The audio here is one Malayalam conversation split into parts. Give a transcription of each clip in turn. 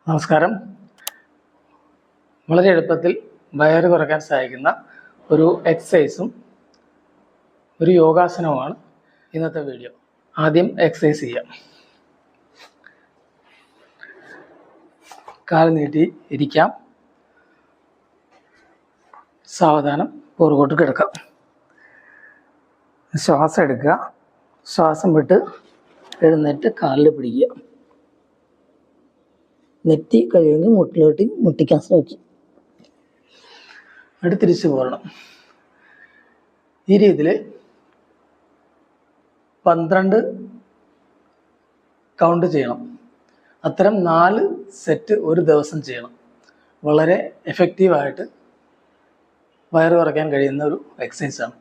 നമസ്കാരം. വളരെ എളുപ്പത്തിൽ വയറ് കുറയ്ക്കാൻ സഹായിക്കുന്ന ഒരു എക്സസൈസും ഒരു യോഗാസനവുമാണ് ഇന്നത്തെ വീഡിയോ. ആദ്യം എക്സസൈസ് ചെയ്യാം. കാല് നീട്ടി ഇരിക്കാം. സാവധാനം പുറകോട്ട് കിടക്കാം. ശ്വാസം എടുക്കുക. ശ്വാസം വിട്ട് എഴുന്നേറ്റ് കാലിൽ പിടിക്കുക. നെറ്റി കഴിയുമെങ്കിൽ മുട്ടിലോട്ട് മുട്ടിക്കാൻ ശ്രമിക്കും. എന്നിട്ട് തിരിച്ചു പോരണം. ഈ രീതിയിൽ 12 കൗണ്ട് ചെയ്യണം. അത്തരം 4 സെറ്റ് ഒരു ദിവസം ചെയ്യണം. വളരെ എഫക്റ്റീവായിട്ട് വയറ് കുറയ്ക്കാൻ കഴിയുന്ന ഒരു എക്സസൈസാണ്.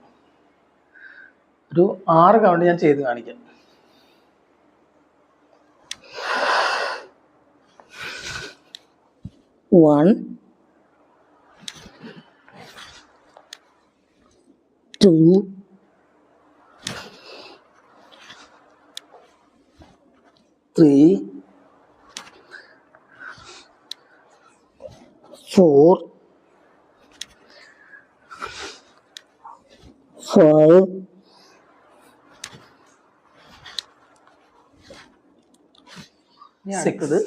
ഒരു 6 കൗണ്ട് ഞാൻ ചെയ്ത് കാണിക്കാം. 1 2 3 4 5 6.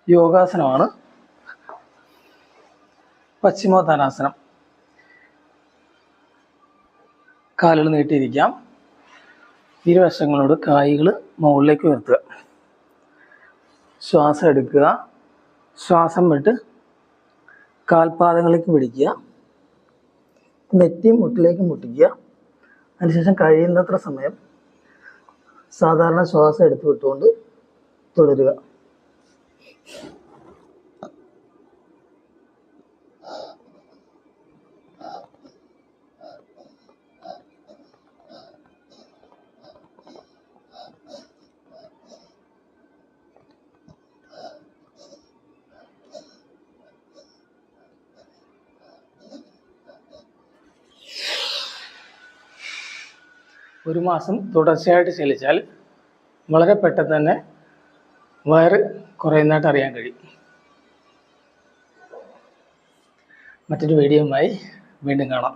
യോഗാസനമാണ്. പശ്ചിമോത്താനാസനം. കാലുകൾ നീട്ടിയിരിക്കാം. ഇരുവശങ്ങളോട് കാലുകൾ മുകളിലേക്ക് ഉയർത്തുക. ശ്വാസം എടുക്കുക. ശ്വാസം വിട്ട് കാൽപാദങ്ങളിലേക്ക് പിടിക്കുക. നെറ്റി മുട്ടിലേക്ക് മുട്ടിക്കുക. അതിനുശേഷം കഴിയുന്നത്ര സമയം സാധാരണ ശ്വാസം എടുത്തു വിട്ടുകൊണ്ട് തുടരുക. ഒരു മാസം തുടർച്ചയായിട്ട് ശീലിച്ചാൽ വളരെ പെട്ടെന്ന് തന്നെ വയറ് കുറയുന്നതായിട്ട് അറിയാൻ കഴിയും. മറ്റൊരു വീഡിയോയുമായി വീണ്ടും കാണാം.